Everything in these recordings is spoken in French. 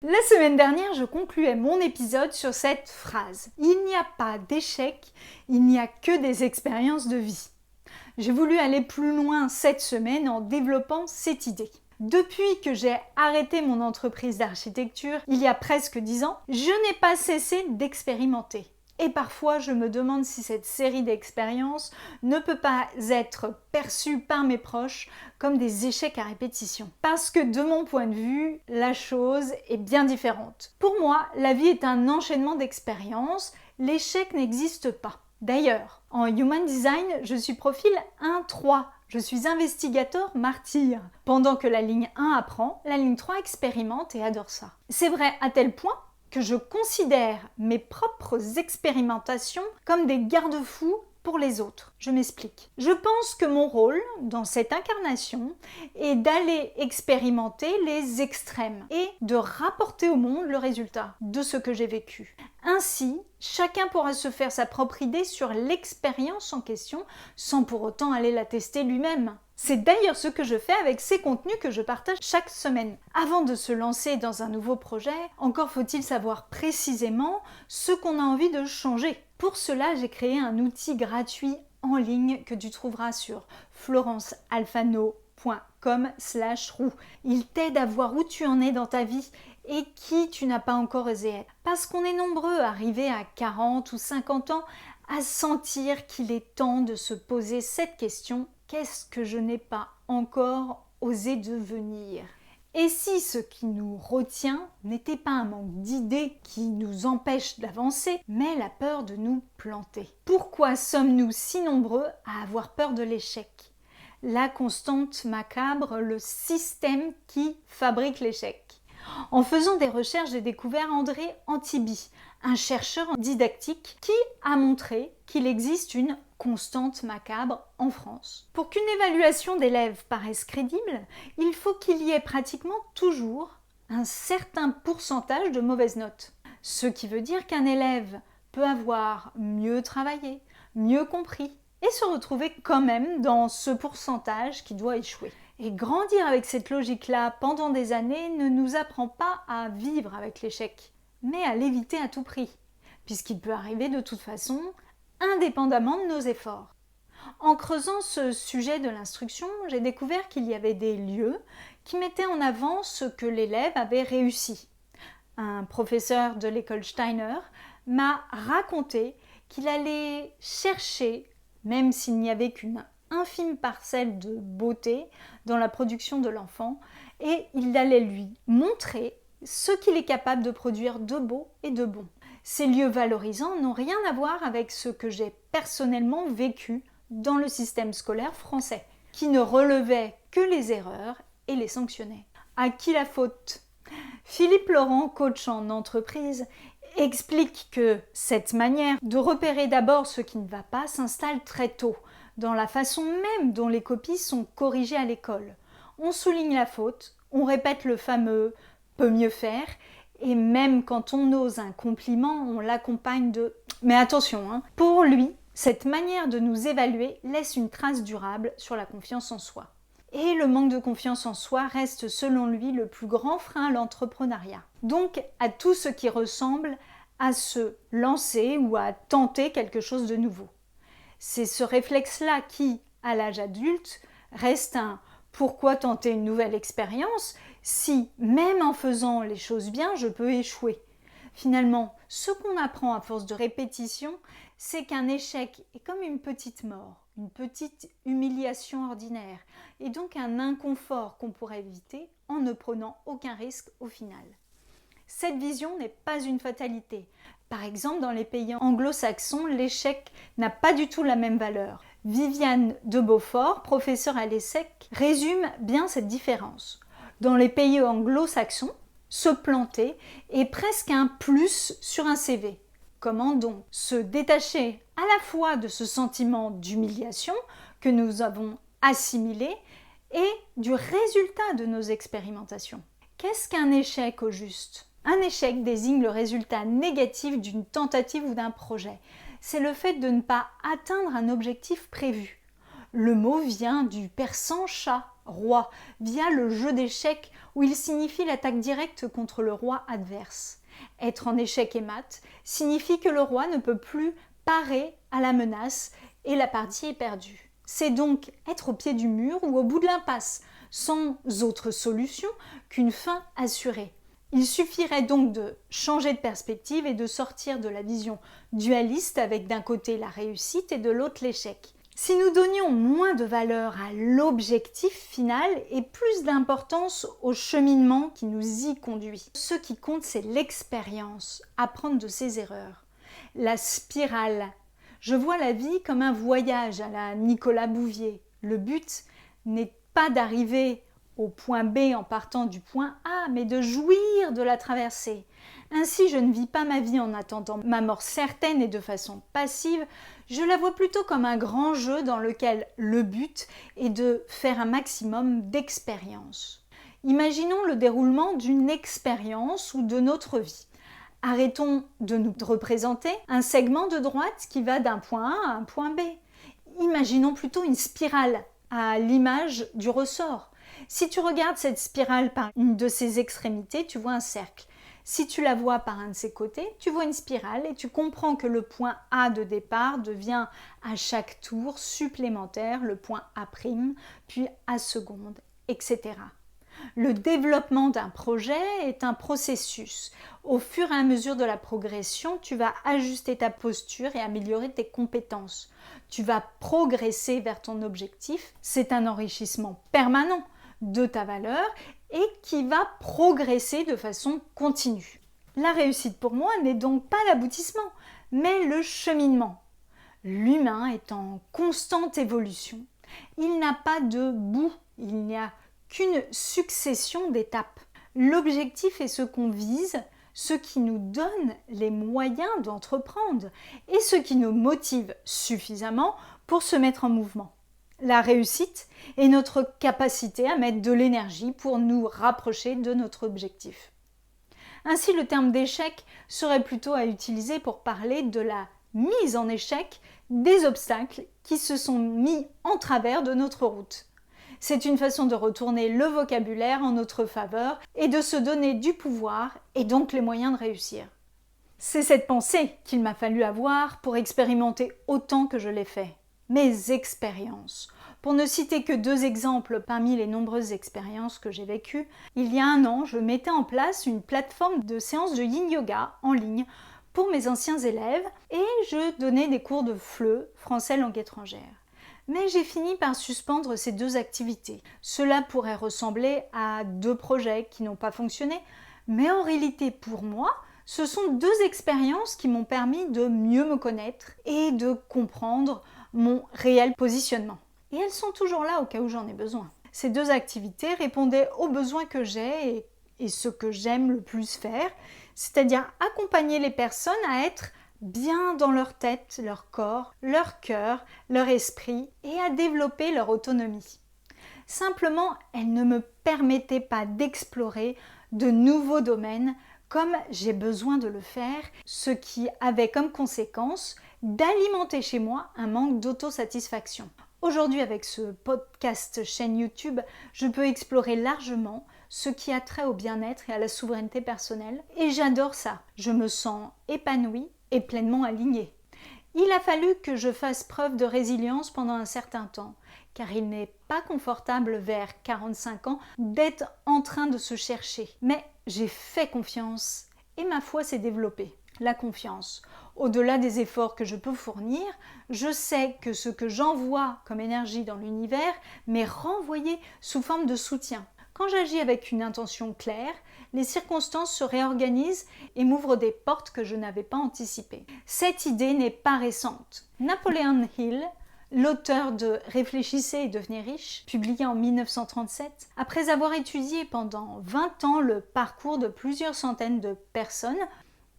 La semaine dernière, je concluais mon épisode sur cette phrase. Il n'y a pas d'échec, il n'y a que des expériences de vie. J'ai voulu aller plus loin cette semaine en développant cette idée. Depuis que j'ai arrêté mon entreprise d'architecture, il y a presque 10 ans, je n'ai pas cessé d'expérimenter. Et parfois, je me demande si cette série d'expériences ne peut pas être perçue par mes proches comme des échecs à répétition. Parce que de mon point de vue, la chose est bien différente. Pour moi, la vie est un enchaînement d'expériences. L'échec n'existe pas. D'ailleurs, en Human Design, je suis profil 1-3. Je suis investigateur martyr. Pendant que la ligne 1 apprend, la ligne 3 expérimente et adore ça. C'est vrai à tel point que je considère mes propres expérimentations comme des garde-fous pour les autres. Je m'explique. Je pense que mon rôle dans cette incarnation est d'aller expérimenter les extrêmes et de rapporter au monde le résultat de ce que j'ai vécu. Ainsi, chacun pourra se faire sa propre idée sur l'expérience en question sans pour autant aller la tester lui-même. C'est d'ailleurs ce que je fais avec ces contenus que je partage chaque semaine. Avant de se lancer dans un nouveau projet, encore faut-il savoir précisément ce qu'on a envie de changer. Pour cela, j'ai créé un outil gratuit en ligne que tu trouveras sur florencealfano.com/roue. Il t'aide à voir où tu en es dans ta vie et qui tu n'as pas encore osé être. Parce qu'on est nombreux arrivés à 40 ou 50 ans à sentir qu'il est temps de se poser cette question: qu'est-ce que je n'ai pas encore osé devenir ? Et si ce qui nous retient n'était pas un manque d'idées qui nous empêche d'avancer, mais la peur de nous planter ? Pourquoi sommes-nous si nombreux à avoir peur de l'échec ? La constante macabre, le système qui fabrique l'échec. En faisant des recherches, j'ai découvert André Antibi, un chercheur en didactique qui a montré qu'il existe une constante macabre en France. Pour qu'une évaluation d'élèves paraisse crédible, il faut qu'il y ait pratiquement toujours un certain pourcentage de mauvaises notes. Ce qui veut dire qu'un élève peut avoir mieux travaillé, mieux compris, et se retrouver quand même dans ce pourcentage qui doit échouer. Et grandir avec cette logique-là pendant des années ne nous apprend pas à vivre avec l'échec, mais à l'éviter à tout prix, puisqu'il peut arriver de toute façon, indépendamment de nos efforts. En creusant ce sujet de l'instruction, j'ai découvert qu'il y avait des lieux qui mettaient en avant ce que l'élève avait réussi. Un professeur de l'école Steiner m'a raconté qu'il allait chercher, même s'il n'y avait qu'une infime parcelle de beauté dans la production de l'enfant, et il allait lui montrer ce qu'il est capable de produire de beau et de bon. Ces lieux valorisants n'ont rien à voir avec ce que j'ai personnellement vécu dans le système scolaire français, qui ne relevait que les erreurs et les sanctionnait. À qui la faute ? Philippe Laurent, coach en entreprise, explique que cette manière de repérer d'abord ce qui ne va pas s'installe très tôt, dans la façon même dont les copies sont corrigées à l'école. On souligne la faute, on répète le fameux « peut mieux faire », et même quand on ose un compliment, on l'accompagne de « mais attention, hein ». Pour lui, cette manière de nous évaluer laisse une trace durable sur la confiance en soi. Et le manque de confiance en soi reste selon lui le plus grand frein à l'entrepreneuriat. Donc à tout ce qui ressemble à se lancer ou à tenter quelque chose de nouveau. C'est ce réflexe-là qui, à l'âge adulte, reste un « pourquoi tenter une nouvelle expérience si, même en faisant les choses bien, je peux échouer ?» Finalement, ce qu'on apprend à force de répétition, c'est qu'un échec est comme une petite mort, une petite humiliation ordinaire, et donc un inconfort qu'on pourrait éviter en ne prenant aucun risque au final. Cette vision n'est pas une fatalité. Par exemple, dans les pays anglo-saxons, l'échec n'a pas du tout la même valeur. Viviane de Beaufort, professeure à l'ESSEC, résume bien cette différence. Dans les pays anglo-saxons, se planter est presque un plus sur un CV. Comment donc se détacher à la fois de ce sentiment d'humiliation que nous avons assimilé et du résultat de nos expérimentations? Qu'est-ce qu'un échec au juste ? Un échec désigne le résultat négatif d'une tentative ou d'un projet. C'est le fait de ne pas atteindre un objectif prévu. Le mot vient du persan chat, roi via le jeu d'échecs où il signifie l'attaque directe contre le roi adverse. Être en échec et mat signifie que le roi ne peut plus parer à la menace et la partie est perdue. C'est donc être au pied du mur ou au bout de l'impasse, sans autre solution qu'une fin assurée. Il suffirait donc de changer de perspective et de sortir de la vision dualiste avec d'un côté la réussite et de l'autre l'échec. Si nous donnions moins de valeur à l'objectif final et plus d'importance au cheminement qui nous y conduit, ce qui compte c'est l'expérience, apprendre de ses erreurs. La spirale. Je vois la vie comme un voyage à la Nicolas Bouvier. Le but n'est pas d'arriver au point B en partant du point A, mais de jouir de la traversée. Ainsi, je ne vis pas ma vie en attendant ma mort certaine et de façon passive, je la vois plutôt comme un grand jeu dans lequel le but est de faire un maximum d'expériences. Imaginons le déroulement d'une expérience ou de notre vie. Arrêtons de nous représenter un segment de droite qui va d'un point A à un point B. Imaginons plutôt une spirale à l'image du ressort. Si tu regardes cette spirale par une de ses extrémités, tu vois un cercle. Si tu la vois par un de ses côtés, tu vois une spirale et tu comprends que le point A de départ devient à chaque tour supplémentaire le point A', puis A seconde, etc. Le développement d'un projet est un processus. Au fur et à mesure de la progression, tu vas ajuster ta posture et améliorer tes compétences. Tu vas progresser vers ton objectif. C'est un enrichissement permanent de ta valeur et qui va progresser de façon continue. La réussite pour moi n'est donc pas l'aboutissement, mais le cheminement. L'humain est en constante évolution. Il n'a pas de bout, il n'y a qu'une succession d'étapes. L'objectif est ce qu'on vise, ce qui nous donne les moyens d'entreprendre et ce qui nous motive suffisamment pour se mettre en mouvement. La réussite est notre capacité à mettre de l'énergie pour nous rapprocher de notre objectif. Ainsi, le terme d'échec serait plutôt à utiliser pour parler de la mise en échec des obstacles qui se sont mis en travers de notre route. C'est une façon de retourner le vocabulaire en notre faveur et de se donner du pouvoir et donc les moyens de réussir. C'est cette pensée qu'il m'a fallu avoir pour expérimenter autant que je l'ai fait. Mes expériences. Pour ne citer que 2 exemples parmi les nombreuses expériences que j'ai vécues, il y a 1 an, je mettais en place une plateforme de séances de yin yoga en ligne pour mes anciens élèves et je donnais des cours de FLE, français langue étrangère. Mais j'ai fini par suspendre ces 2 activités. Cela pourrait ressembler à 2 projets qui n'ont pas fonctionné, mais en réalité pour moi, ce sont 2 expériences qui m'ont permis de mieux me connaître et de comprendre mon réel positionnement. Et elles sont toujours là au cas où j'en ai besoin. Ces 2 activités répondaient aux besoins que j'ai et ce que j'aime le plus faire, c'est-à-dire accompagner les personnes à être bien dans leur tête, leur corps, leur cœur, leur esprit et à développer leur autonomie. Simplement, elles ne me permettaient pas d'explorer de nouveaux domaines comme j'ai besoin de le faire, ce qui avait comme conséquence d'alimenter chez moi un manque d'autosatisfaction. Aujourd'hui, avec ce podcast chaîne YouTube, je peux explorer largement ce qui a trait au bien-être et à la souveraineté personnelle. Et j'adore ça. Je me sens épanouie et pleinement alignée. Il a fallu que je fasse preuve de résilience pendant un certain temps, car il n'est pas confortable vers 45 ans d'être en train de se chercher. Mais j'ai fait confiance et ma foi s'est développée. La confiance. Au-delà des efforts que je peux fournir, je sais que ce que j'envoie comme énergie dans l'univers m'est renvoyé sous forme de soutien. Quand j'agis avec une intention claire, les circonstances se réorganisent et m'ouvrent des portes que je n'avais pas anticipées. Cette idée n'est pas récente. Napoleon Hill, l'auteur de Réfléchissez et devenez riche, publié en 1937, après avoir étudié pendant 20 ans le parcours de plusieurs centaines de personnes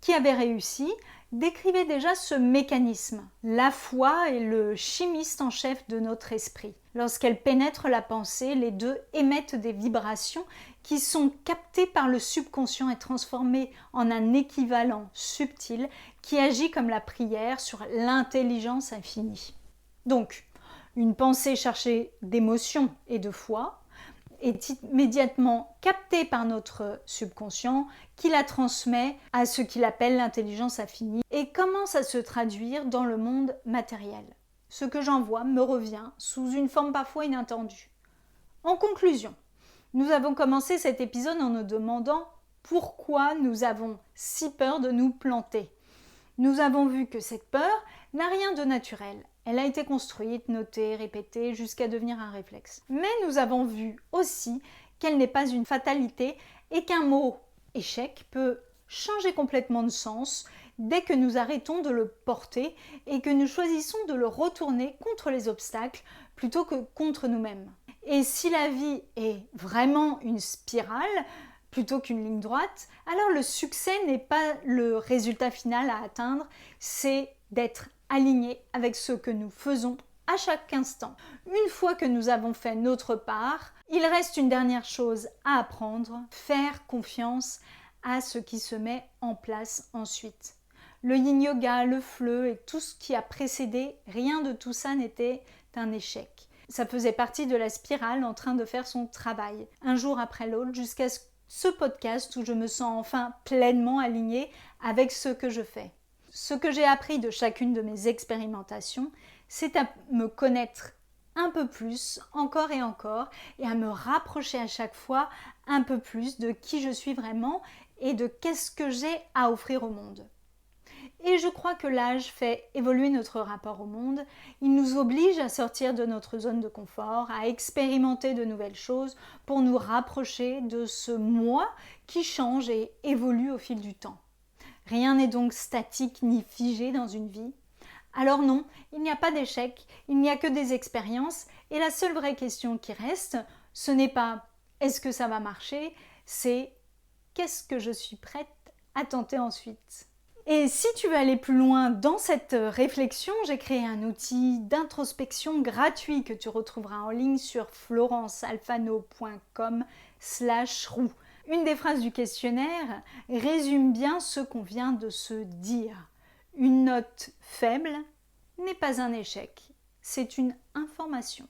qui avaient réussi, décrivait déjà ce mécanisme. La foi est le chimiste en chef de notre esprit. Lorsqu'elle pénètre la pensée, les 2 émettent des vibrations qui sont captées par le subconscient et transformées en un équivalent subtil qui agit comme la prière sur l'intelligence infinie. Donc, une pensée chargée d'émotion et de foi est immédiatement captée par notre subconscient qui la transmet à ce qu'il appelle l'intelligence affinie et commence à se traduire dans le monde matériel. Ce que j'envoie me revient sous une forme parfois inattendue. En conclusion, nous avons commencé cet épisode en nous demandant pourquoi nous avons si peur de nous planter. Nous avons vu que cette peur n'a rien de naturel. Elle a été construite, notée, répétée jusqu'à devenir un réflexe. Mais nous avons vu aussi qu'elle n'est pas une fatalité et qu'un mot échec peut changer complètement de sens dès que nous arrêtons de le porter et que nous choisissons de le retourner contre les obstacles plutôt que contre nous-mêmes. Et si la vie est vraiment une spirale plutôt qu'une ligne droite, alors le succès n'est pas le résultat final à atteindre, c'est d'être aligné avec ce que nous faisons à chaque instant. Une fois que nous avons fait notre part, il reste une dernière chose à apprendre, faire confiance à ce qui se met en place ensuite. Le yin yoga, le fleu et tout ce qui a précédé, rien de tout ça n'était un échec. Ça faisait partie de la spirale en train de faire son travail, un jour après l'autre, jusqu'à ce podcast où je me sens enfin pleinement alignée avec ce que je fais. Ce que j'ai appris de chacune de mes expérimentations, c'est à me connaître un peu plus, encore et encore, et à me rapprocher à chaque fois un peu plus de qui je suis vraiment et de qu'est-ce que j'ai à offrir au monde. Et je crois que l'âge fait évoluer notre rapport au monde. Il nous oblige à sortir de notre zone de confort, à expérimenter de nouvelles choses pour nous rapprocher de ce moi qui change et évolue au fil du temps. Rien n'est donc statique ni figé dans une vie. Alors non, il n'y a pas d'échec, il n'y a que des expériences et la seule vraie question qui reste, ce n'est pas est-ce que ça va marcher, c'est qu'est-ce que je suis prête à tenter ensuite. Et si tu veux aller plus loin dans cette réflexion, j'ai créé un outil d'introspection gratuit que tu retrouveras en ligne sur florencealfano.com/roue. Une des phrases du questionnaire résume bien ce qu'on vient de se dire. Une note faible n'est pas un échec, c'est une information.